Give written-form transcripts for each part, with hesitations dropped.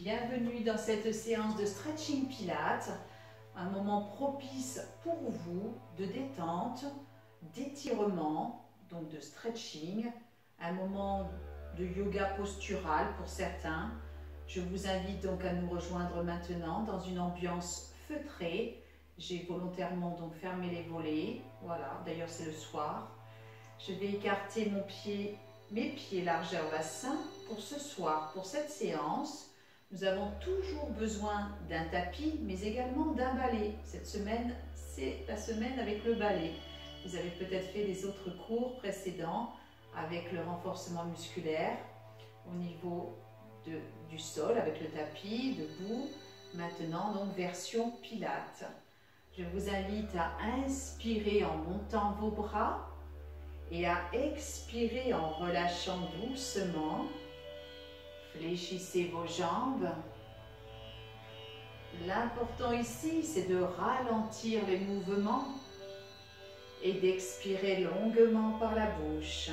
Bienvenue dans cette séance de stretching pilates, un moment propice pour vous de détente, d'étirement, donc de stretching, un moment de yoga postural pour certains. Je vous invite donc à nous rejoindre maintenant dans une ambiance feutrée. J'ai volontairement donc fermé les volets, voilà, d'ailleurs c'est le soir. Je vais écarter mes pieds largeur bassin pour ce soir, pour cette séance. Nous avons toujours besoin d'un tapis, mais également d'un balai. Cette semaine, c'est la semaine avec le balai. Vous avez peut-être fait des autres cours précédents avec le renforcement musculaire au niveau du sol, avec le tapis, debout. Maintenant, donc, version pilates. Je vous invite à inspirer en montant vos bras et à expirer en relâchant doucement. Fléchissez vos jambes. L'important ici, c'est de ralentir les mouvements et d'expirer longuement par la bouche.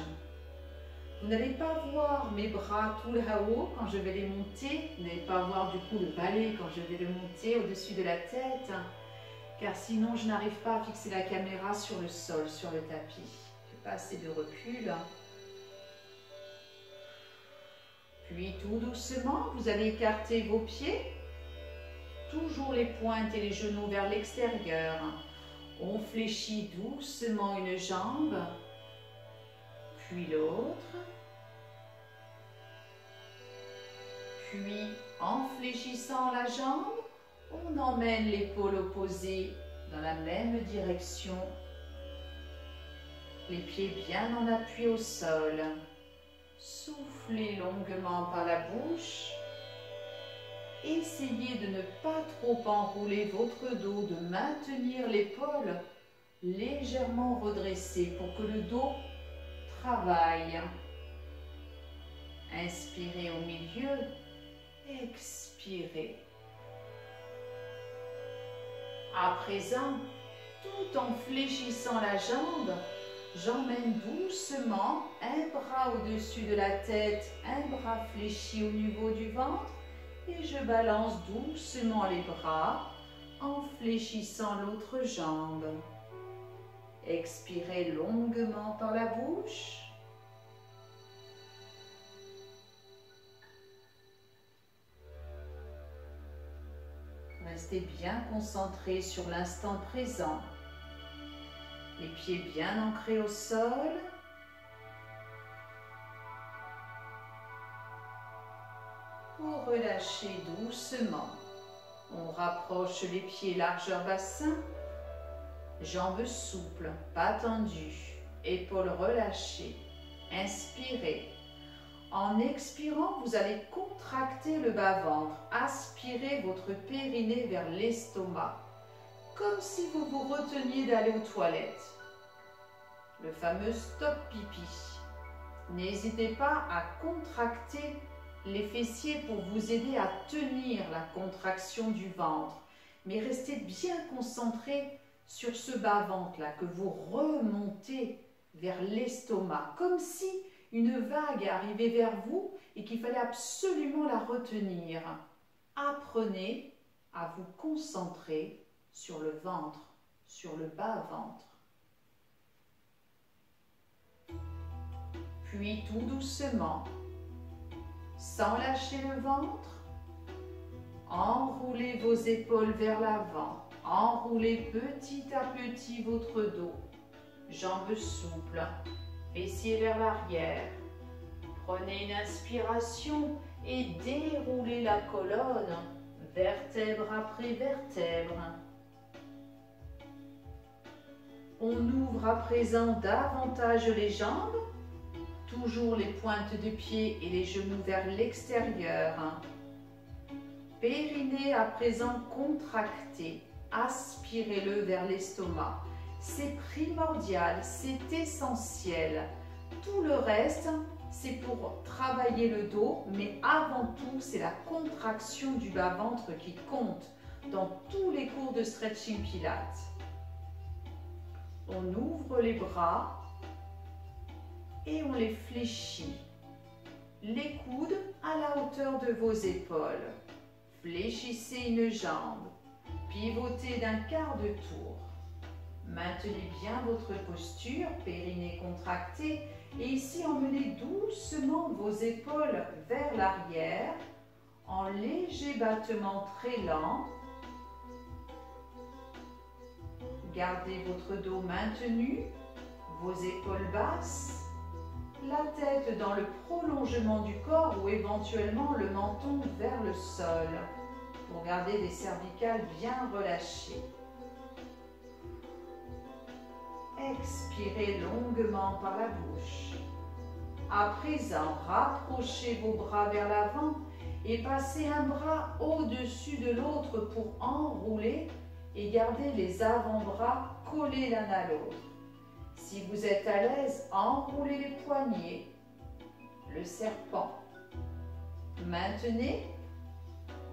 Vous n'allez pas voir mes bras tout là-haut quand je vais les monter. Vous n'allez pas voir du coup le balai quand je vais le monter au-dessus de la tête, car sinon je n'arrive pas à fixer la caméra sur le sol, sur le tapis. Je n'ai pas assez de recul. Puis tout doucement, vous allez écarter vos pieds, toujours les pointes et les genoux vers l'extérieur. On fléchit doucement une jambe, puis l'autre. Puis en fléchissant la jambe, on emmène l'épaule opposée dans la même direction. Les pieds bien en appui au sol. Soufflez longuement par la bouche. Essayez de ne pas trop enrouler votre dos, de maintenir l'épaule légèrement redressée pour que le dos travaille. Inspirez au milieu, expirez. À présent, tout en fléchissant la jambe, j'emmène doucement un bras au-dessus de la tête, un bras fléchi au niveau du ventre et je balance doucement les bras en fléchissant l'autre jambe. Expirez longuement par la bouche. Restez bien concentré sur l'instant présent. Les pieds bien ancrés au sol. Pour relâcher doucement, on rapproche les pieds largeur bassin. Jambes souples, pas tendues, épaules relâchées. Inspirez. En expirant, vous allez contracter le bas-ventre. Aspirez votre périnée vers l'estomac, comme si vous vous reteniez d'aller aux toilettes. Le fameux stop pipi. N'hésitez pas à contracter les fessiers pour vous aider à tenir la contraction du ventre. Mais restez bien concentré sur ce bas-ventre-là que vous remontez vers l'estomac, comme si une vague arrivait vers vous et qu'il fallait absolument la retenir. Apprenez à vous concentrer sur le ventre, sur le bas-ventre. Puis tout doucement, sans lâcher le ventre, enroulez vos épaules vers l'avant, enroulez petit à petit votre dos, jambes souples, fessiers vers l'arrière. Prenez une inspiration et déroulez la colonne, vertèbre après vertèbre. On ouvre à présent davantage les jambes, toujours les pointes de pied et les genoux vers l'extérieur. Périnée à présent contracté, aspirez-le vers l'estomac. C'est primordial, c'est essentiel. Tout le reste, c'est pour travailler le dos, mais avant tout, c'est la contraction du bas-ventre qui compte dans tous les cours de stretching pilates. On ouvre les bras et on les fléchit. Les coudes à la hauteur de vos épaules. Fléchissez une jambe. Pivotez d'un quart de tour. Maintenez bien votre posture, périnée contracté. Et ici, emmenez doucement vos épaules vers l'arrière en léger battement très lent. Gardez votre dos maintenu, vos épaules basses, la tête dans le prolongement du corps ou éventuellement le menton vers le sol pour garder des cervicales bien relâchées. Expirez longuement par la bouche. À présent, rapprochez vos bras vers l'avant et passez un bras au-dessus de l'autre pour enrouler et garder les avant-bras collés l'un à l'autre. Si vous êtes à l'aise, enroulez les poignets, le serpent. Maintenez,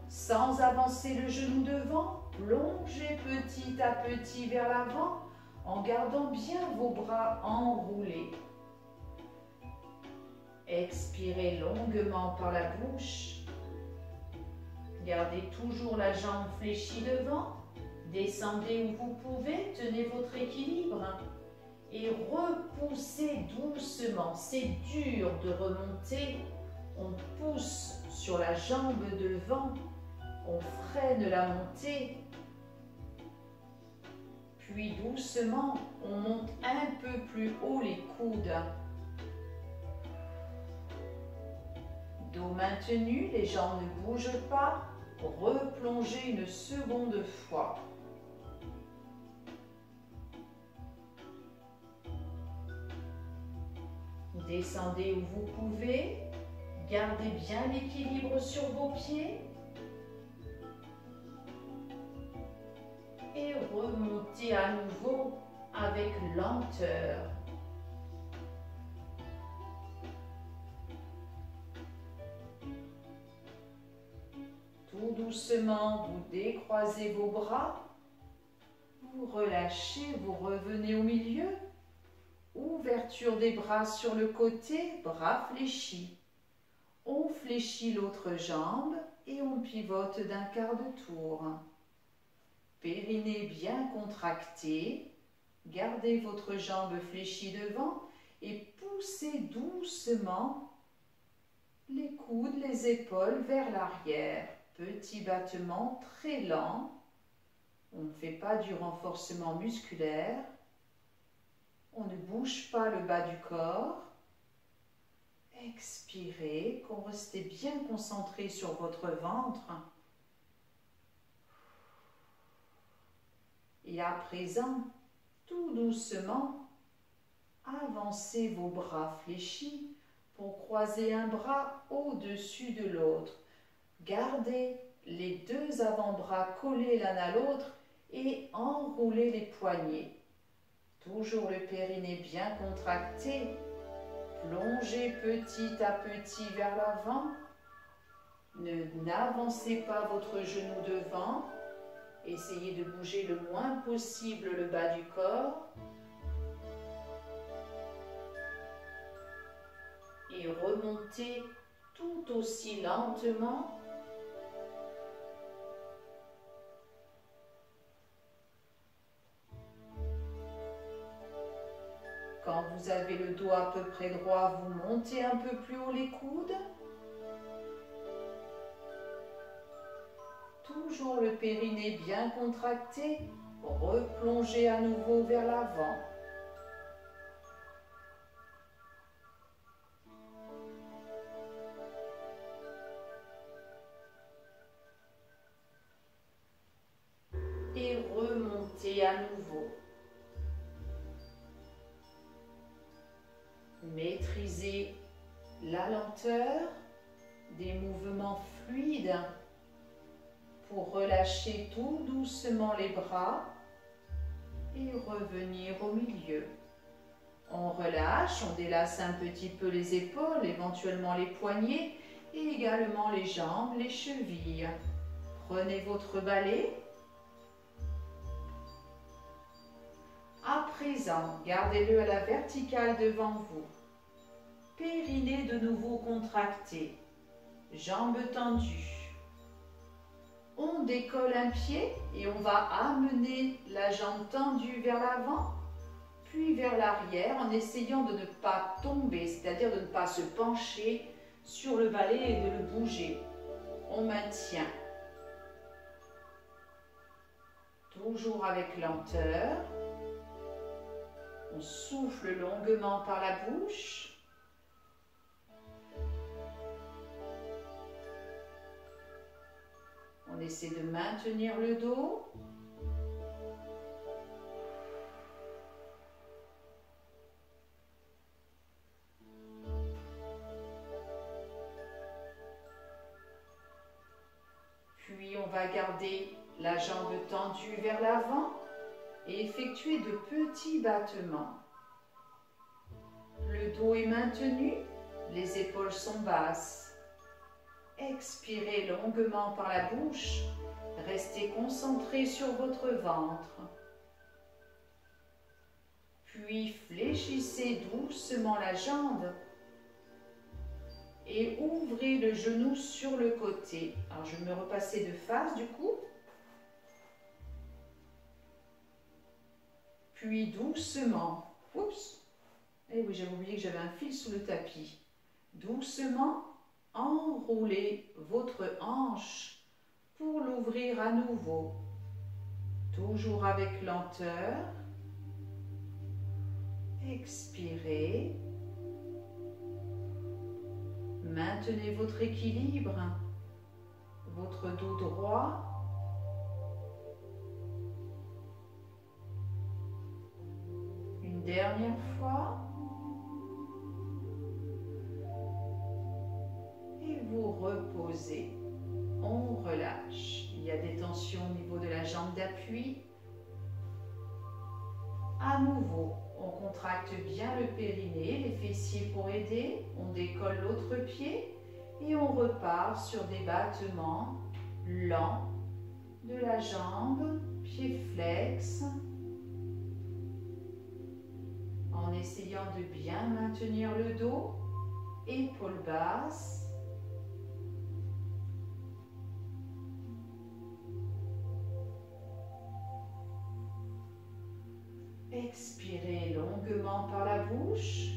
sans avancer le genou devant, plongez petit à petit vers l'avant en gardant bien vos bras enroulés. Expirez longuement par la bouche. Gardez toujours la jambe fléchie devant. Descendez où vous pouvez, tenez votre équilibre et repoussez doucement. C'est dur de remonter. On pousse sur la jambe devant, on freine la montée. Puis doucement, on monte un peu plus haut les coudes. Dos maintenu, les jambes ne bougent pas. Replongez une seconde fois. Descendez où vous pouvez. Gardez bien l'équilibre sur vos pieds. Et remontez à nouveau avec lenteur. Tout doucement, vous décroisez vos bras. Vous relâchez, vous revenez au milieu. Ouverture des bras sur le côté, bras fléchis. On fléchit l'autre jambe et on pivote d'un quart de tour. Périnée bien contracté. Gardez votre jambe fléchie devant et poussez doucement les coudes, les épaules vers l'arrière. Petit battement très lent. On ne fait pas du renforcement musculaire. On ne bouge pas le bas du corps. Expirez, restez bien concentré sur votre ventre. Et à présent, tout doucement, avancez vos bras fléchis pour croiser un bras au-dessus de l'autre. Gardez les deux avant-bras collés l'un à l'autre et enroulez les poignets. Toujours le périnée bien contracté. Plongez petit à petit vers l'avant. N'avancez pas votre genou devant. Essayez de bouger le moins possible le bas du corps. Et remontez tout aussi lentement. Quand vous avez le dos à peu près droit, vous montez un peu plus haut les coudes. Toujours le périnée bien contracté. Replongez à nouveau vers l'avant. Et remontez à nouveau. Maîtrisez la lenteur, des mouvements fluides pour relâcher tout doucement les bras et revenir au milieu. On relâche, on délace un petit peu les épaules, éventuellement les poignets et également les jambes, les chevilles. Prenez votre balai. À présent, gardez-le à la verticale devant vous. Périnée de nouveau contracté, jambes tendues. On décolle un pied et on va amener la jambe tendue vers l'avant, puis vers l'arrière en essayant de ne pas tomber, c'est-à-dire de ne pas se pencher sur le balai et de le bouger. On maintient. Toujours avec lenteur. On souffle longuement par la bouche. On essaie de maintenir le dos. Puis on va garder la jambe tendue vers l'avant et effectuer de petits battements. Le dos est maintenu, les épaules sont basses. Expirez longuement par la bouche, restez concentré sur votre ventre. Puis fléchissez doucement la jambe et ouvrez le genou sur le côté. Alors je vais me repasser de face du coup. Puis doucement, oups, et oui j'avais oublié que j'avais un fil sous le tapis. Doucement, enroulez votre hanche pour l'ouvrir à nouveau. Toujours avec lenteur. Expirez. Maintenez votre équilibre, votre dos droit. Une dernière fois. Et vous reposez. On relâche. Il y a des tensions au niveau de la jambe d'appui. À nouveau, on contracte bien le périnée, les fessiers pour aider. On décolle l'autre pied et on repart sur des battements lents de la jambe, pied flex, en essayant de bien maintenir le dos, épaules basses. Expirez longuement par la bouche.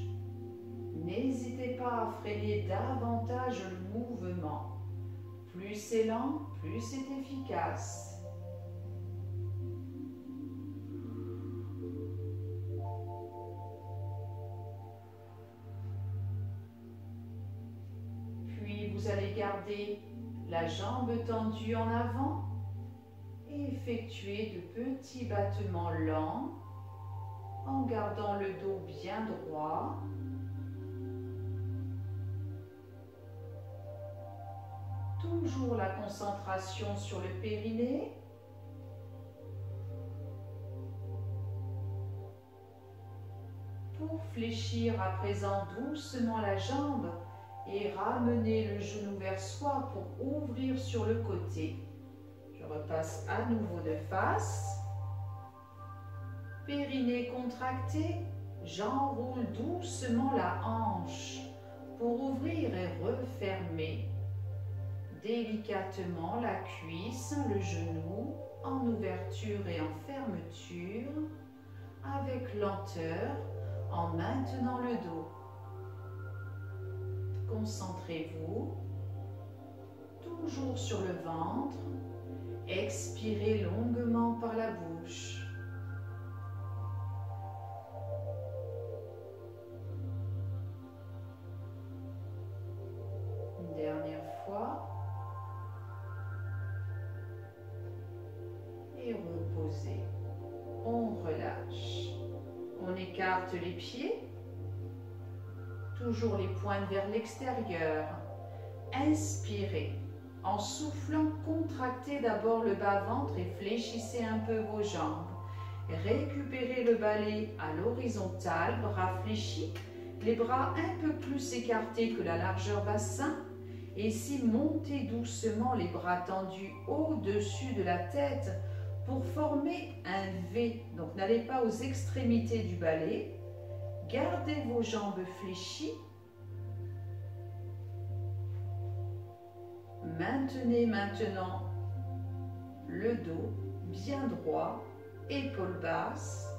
N'hésitez pas à freiner davantage le mouvement. Plus c'est lent, plus c'est efficace. Puis vous allez garder la jambe tendue en avant et effectuer de petits battements lents en gardant le dos bien droit. Toujours la concentration sur le périnée. Pour fléchir à présent doucement la jambe et ramener le genou vers soi pour ouvrir sur le côté. Je repasse à nouveau de face. Périnée contracté, j'enroule doucement la hanche pour ouvrir et refermer délicatement la cuisse, le genou en ouverture et en fermeture avec lenteur en maintenant le dos. Concentrez-vous toujours sur le ventre, expirez longuement par la bouche. Une dernière fois. Et reposez. On relâche. On écarte les pieds. Toujours les pointes vers l'extérieur. Inspirez. En soufflant, contractez d'abord le bas-ventre et fléchissez un peu vos jambes. Récupérez le balai à l'horizontale, bras fléchis, les bras un peu plus écartés que la largeur bassin. Et ici, montez doucement les bras tendus au-dessus de la tête pour former un V. Donc, n'allez pas aux extrémités du balai. Gardez vos jambes fléchies. Maintenez maintenant le dos bien droit, épaules basses.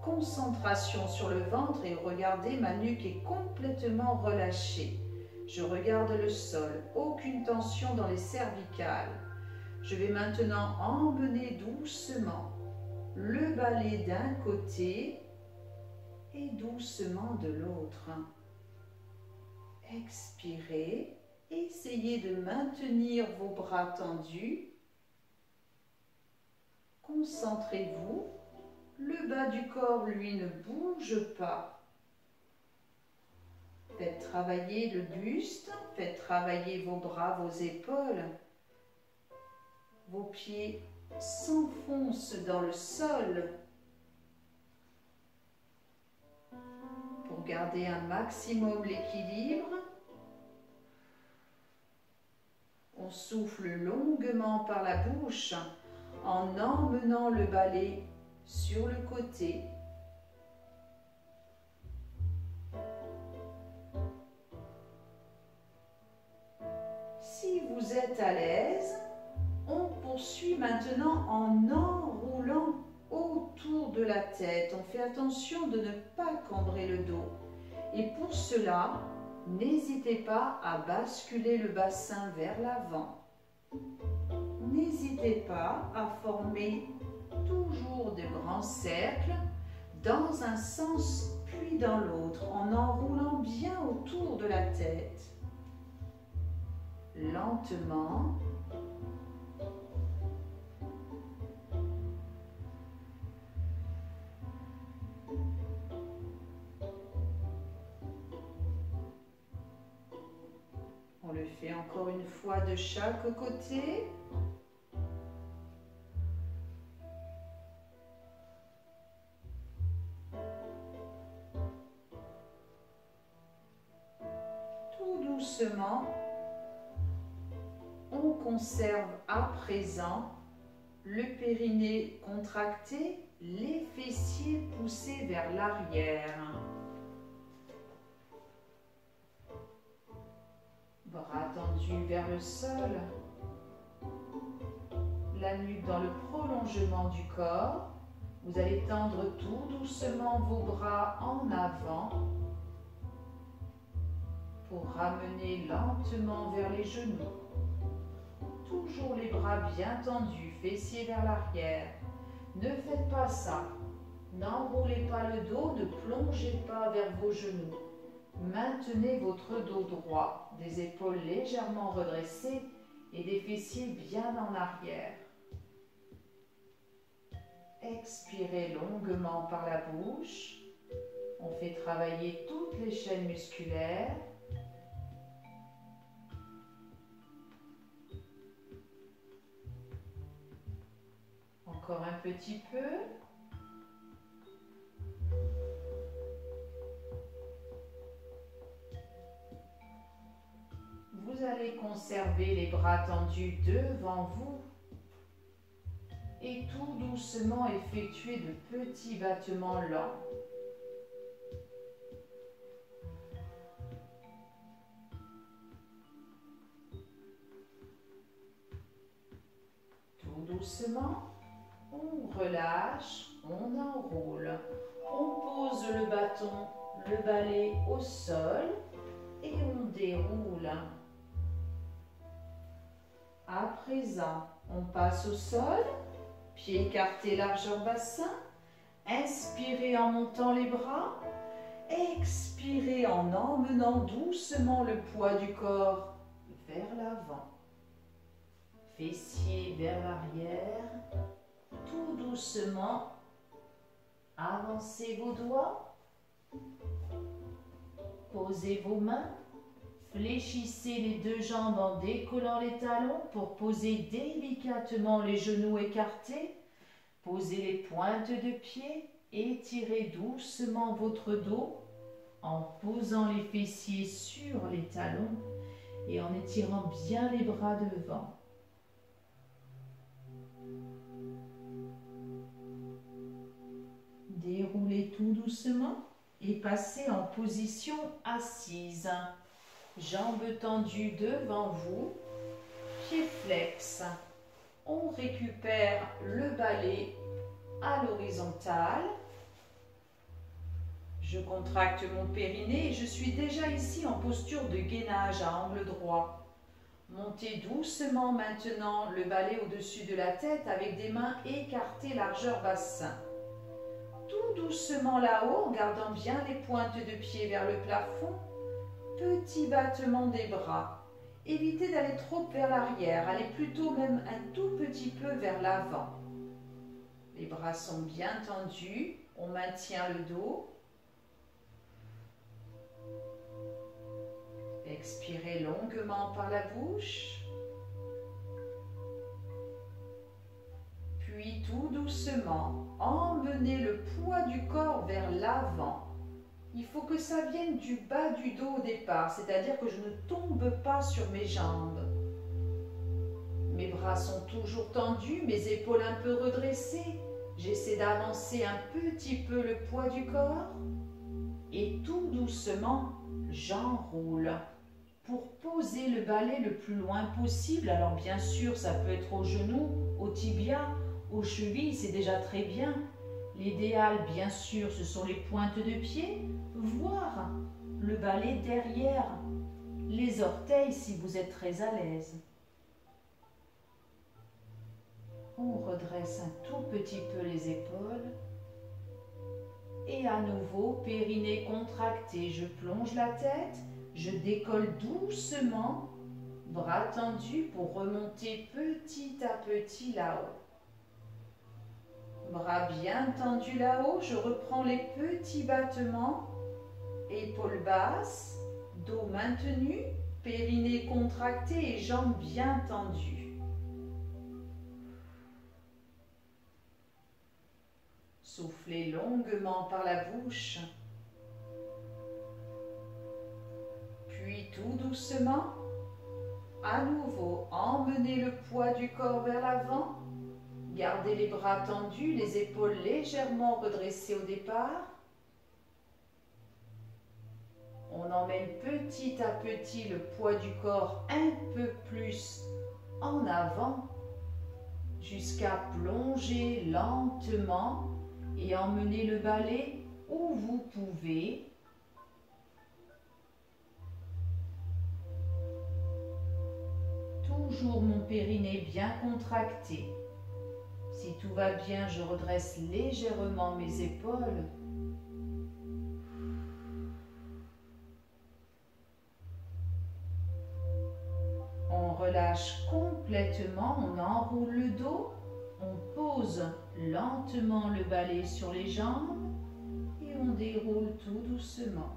Concentration sur le ventre et regardez, ma nuque est complètement relâchée. Je regarde le sol, aucune tension dans les cervicales. Je vais maintenant emmener doucement le balai d'un côté et doucement de l'autre. Expirez, essayez de maintenir vos bras tendus. Concentrez-vous, le bas du corps, lui, ne bouge pas. Faites travailler le buste, faites travailler vos bras, vos épaules. Vos pieds s'enfoncent dans le sol pour garder un maximum l'équilibre. On souffle longuement par la bouche en emmenant le balai sur le côté. Si vous êtes à l'aise, on poursuit maintenant en enroulant autour de la tête. On fait attention de ne pas cambrer le dos. Et pour cela, n'hésitez pas à basculer le bassin vers l'avant. N'hésitez pas à former toujours de grands cercles dans un sens puis dans l'autre, en enroulant bien autour de la tête. Lentement. On le fait encore une fois de chaque côté. Tout doucement, on conserve à présent le périnée contracté, les fessiers poussés vers l'arrière. Bras tendus vers le sol, la nuque dans le prolongement du corps. Vous allez tendre tout doucement vos bras en avant pour ramener lentement vers les genoux. Toujours les bras bien tendus, fessiers vers l'arrière. Ne faites pas ça. N'enroulez pas le dos, ne plongez pas vers vos genoux. Maintenez votre dos droit, des épaules légèrement redressées et des fessiers bien en arrière. Expirez longuement par la bouche. On fait travailler toutes les chaînes musculaires. Encore un petit peu. Vous allez conserver les bras tendus devant vous et tout doucement effectuer de petits battements lents. Tout doucement, on relâche, on enroule, on pose le bâton, le balai au sol et on déroule. À présent, on passe au sol, pieds écartés, largeur bassin. Inspirez en montant les bras. Expirez en emmenant doucement le poids du corps vers l'avant. Fessiers vers l'arrière. Tout doucement, avancez vos doigts. Posez vos mains. Fléchissez les deux jambes en décollant les talons pour poser délicatement les genoux écartés. Posez les pointes de pied. Étirez doucement votre dos en posant les fessiers sur les talons et en étirant bien les bras devant. Déroulez tout doucement et passez en position assise. Jambes tendues devant vous, pieds flex. On récupère le balai à l'horizontale. Je contracte mon périnée et je suis déjà ici en posture de gainage à angle droit. Montez doucement maintenant le balai au-dessus de la tête avec des mains écartées largeur bassin. Tout doucement là-haut en gardant bien les pointes de pied vers le plafond. Petit battement des bras. Évitez d'aller trop vers l'arrière, allez plutôt même un tout petit peu vers l'avant. Les bras sont bien tendus, on maintient le dos. Expirez longuement par la bouche. Puis tout doucement, emmenez le poids du corps vers l'avant. Il faut que ça vienne du bas du dos au départ, c'est-à-dire que je ne tombe pas sur mes jambes. Mes bras sont toujours tendus, mes épaules un peu redressées. J'essaie d'avancer un petit peu le poids du corps. Et tout doucement, j'enroule pour poser le balai le plus loin possible. Alors bien sûr, ça peut être au genou, au tibia, aux chevilles, c'est déjà très bien. L'idéal, bien sûr, ce sont les pointes de pied, voire le balai derrière les orteils si vous êtes très à l'aise. On redresse un tout petit peu les épaules. Et à nouveau, périnée contracté, je plonge la tête, je décolle doucement, bras tendus pour remonter petit à petit là-haut. Bras bien tendus là-haut, je reprends les petits battements, épaules basses, dos maintenu, périnée contracté et jambes bien tendues. Soufflez longuement par la bouche. Puis tout doucement, à nouveau, emmenez le poids du corps vers l'avant. Gardez les bras tendus, les épaules légèrement redressées au départ. On emmène petit à petit le poids du corps un peu plus en avant jusqu'à plonger lentement et emmener le balai où vous pouvez. Toujours mon périnée bien contracté. Si tout va bien, je redresse légèrement mes épaules. On relâche complètement, on enroule le dos, on pose lentement le balai sur les jambes et on déroule tout doucement.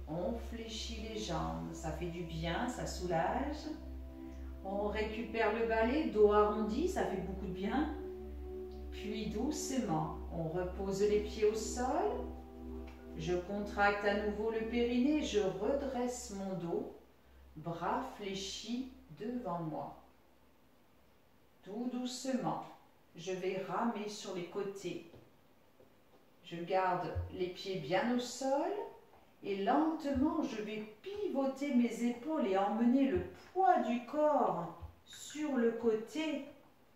On fléchit les jambes, ça fait du bien, ça soulage. On récupère le balai, dos arrondi, ça fait beaucoup de bien. Puis doucement, on repose les pieds au sol. Je contracte à nouveau le périnée, je redresse mon dos, bras fléchis devant moi. Tout doucement, je vais ramer sur les côtés. Je garde les pieds bien au sol et lentement je vais pivoter mes épaules et emmener le poids du corps sur le côté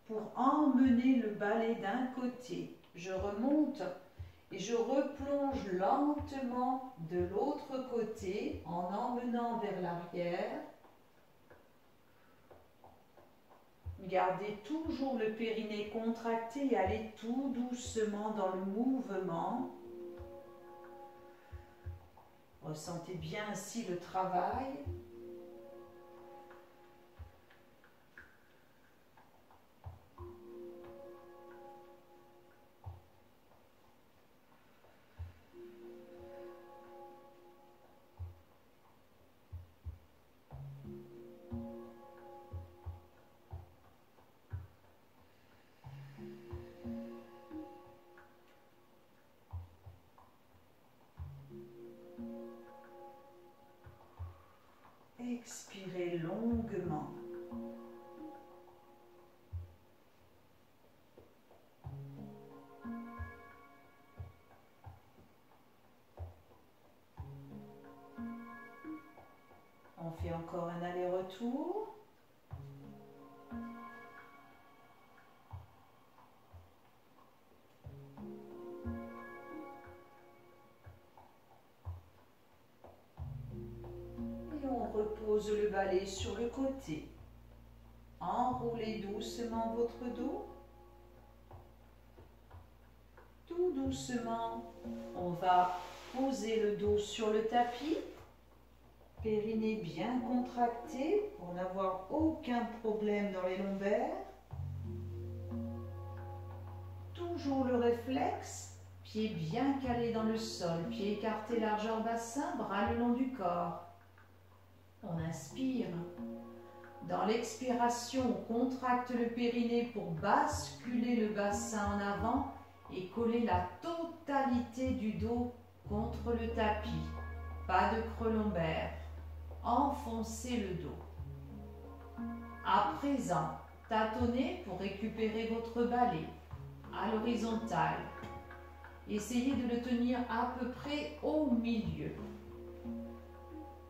pour emmener le balai d'un côté. Je remonte et je replonge lentement de l'autre côté en emmenant vers l'arrière. Gardez toujours le périnée contracté et allez tout doucement dans le mouvement. Ressentez bien ainsi le travail. Expirez longuement. On fait encore un aller-retour. repose le balai sur le côté. Enroulez doucement votre dos. Tout doucement, on va poser le dos sur le tapis. Périnée bien contracté pour n'avoir aucun problème dans les lombaires. Toujours le réflexe, pieds bien calés dans le sol, pieds écartés largeur bassin, bras le long du corps. On inspire. Dans l'expiration, on contracte le périnée pour basculer le bassin en avant et coller la totalité du dos contre le tapis. Pas de creux lombaire. Enfoncez le dos. À présent, tâtonnez pour récupérer votre balai à l'horizontale. Essayez de le tenir à peu près au milieu.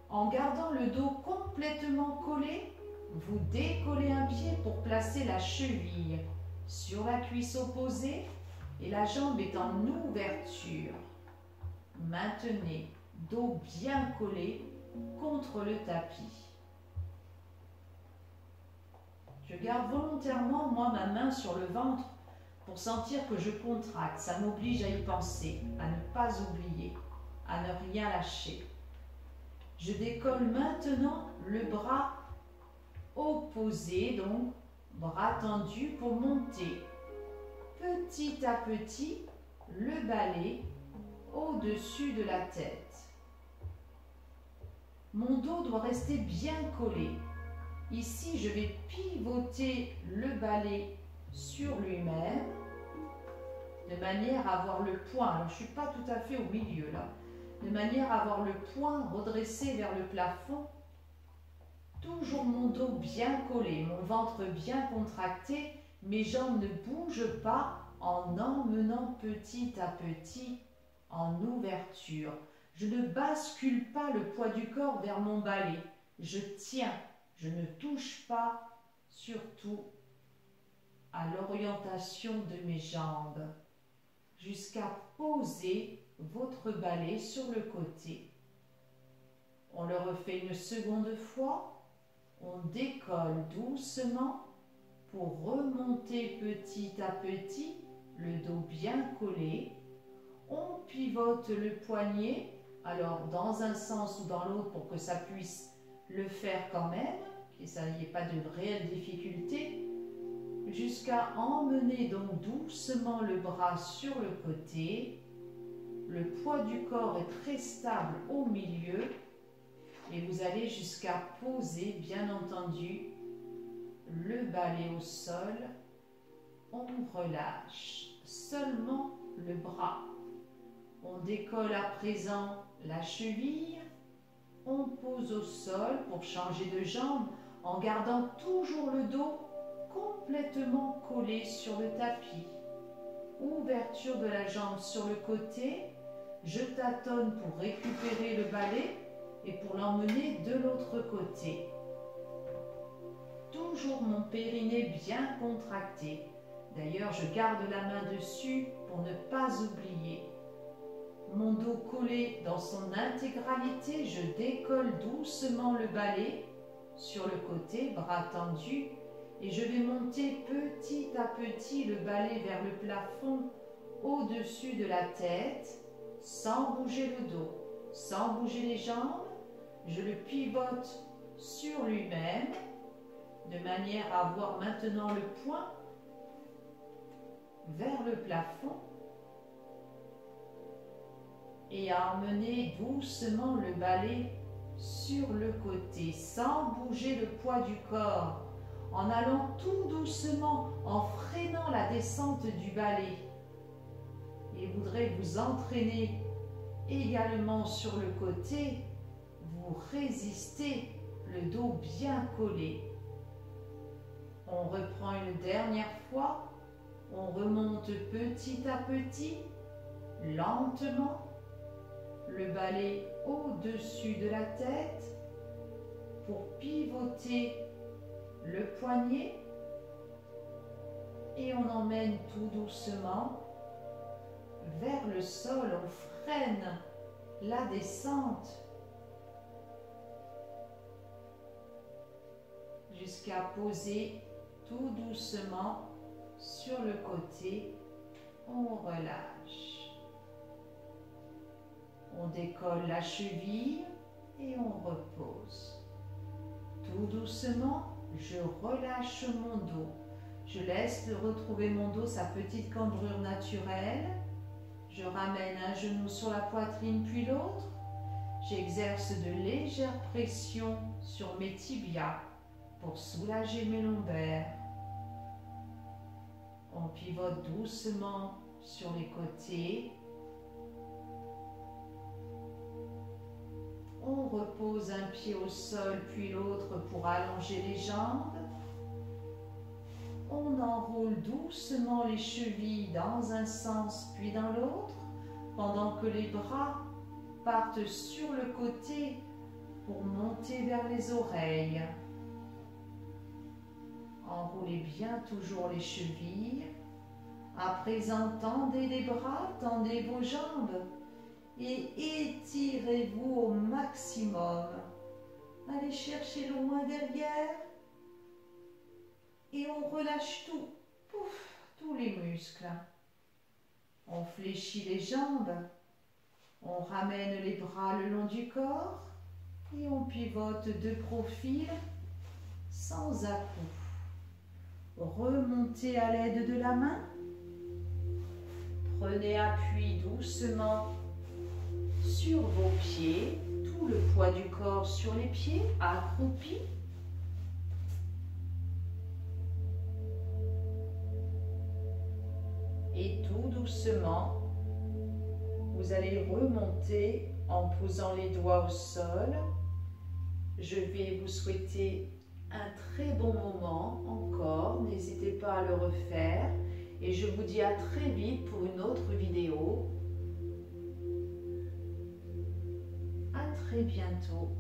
En gardant le dos complètement collé, vous décollez un pied pour placer la cheville sur la cuisse opposée et la jambe est en ouverture. Maintenez dos bien collé contre le tapis. Je garde volontairement, moi, ma main sur le ventre pour sentir que je contracte. Ça m'oblige à y penser, à ne pas oublier, à ne rien lâcher. Je décolle maintenant le bras opposé, donc bras tendu pour monter. Petit à petit, le balai au-dessus de la tête. Mon dos doit rester bien collé. Ici, je vais pivoter le balai sur lui-même de manière à avoir le poing. Alors, je ne suis pas tout à fait au milieu là. De manière à avoir le poing redressé vers le plafond. Toujours mon dos bien collé, mon ventre bien contracté. Mes jambes ne bougent pas en emmenant petit à petit en ouverture. Je ne bascule pas le poids du corps vers mon balai. Je tiens, je ne touche pas surtout à l'orientation de mes jambes jusqu'à poser votre balai sur le côté. On le refait une seconde fois. On décolle doucement pour remonter petit à petit, le dos bien collé. On pivote le poignet, alors dans un sens ou dans l'autre pour que ça puisse le faire quand même, et ça n'y ait pas de réelle difficulté, jusqu'à emmener donc doucement le bras sur le côté. Le poids du corps est très stable au milieu et vous allez jusqu'à poser, bien entendu, le balai au sol. On relâche seulement le bras. On décolle à présent la cheville. On pose au sol pour changer de jambe en gardant toujours le dos complètement collé sur le tapis. Ouverture de la jambe sur le côté. Je tâtonne pour récupérer le balai et pour l'emmener de l'autre côté. Toujours mon périnée bien contracté. D'ailleurs, je garde la main dessus pour ne pas oublier. Mon dos collé dans son intégralité, je décolle doucement le balai sur le côté, bras tendus, et je vais monter petit à petit le balai vers le plafond au-dessus de la tête, sans bouger le dos, sans bouger les jambes. Je le pivote sur lui-même, de manière à avoir maintenant le poing vers le plafond et à emmener doucement le balai sur le côté, sans bouger le poids du corps, en allant tout doucement, en freinant la descente du balai. Il voudrait vous entraîner également sur le côté, vous résistez, le dos bien collé. On reprend une dernière fois, on remonte petit à petit, lentement, le balai au-dessus de la tête pour pivoter le poignet et on emmène tout doucement vers le sol, on freine la descente. jusqu'à poser tout doucement sur le côté. On relâche. On décolle la cheville et on repose. Tout doucement, je relâche mon dos. Je laisse retrouver mon dos sa petite cambrure naturelle. Je ramène un genou sur la poitrine puis l'autre. J'exerce de légères pressions sur mes tibias pour soulager mes lombaires. On pivote doucement sur les côtés. On repose un pied au sol puis l'autre pour allonger les jambes. On enroule doucement les chevilles dans un sens puis dans l'autre, pendant que les bras partent sur le côté pour monter vers les oreilles. Enroulez bien toujours les chevilles. À présent, tendez les bras, tendez vos jambes et étirez-vous au maximum. Allez chercher loin derrière et on relâche tout, pouf, tous les muscles. On fléchit les jambes, on ramène les bras le long du corps et on pivote de profil sans à-coups. Remontez à l'aide de la main. Prenez appui doucement sur vos pieds, tout le poids du corps sur les pieds, accroupi. Et tout doucement, vous allez remonter en posant les doigts au sol. Je vais vous souhaiter un très bon moment encore. N'hésitez pas à le refaire. Et je vous dis à très vite pour une autre vidéo. À très bientôt.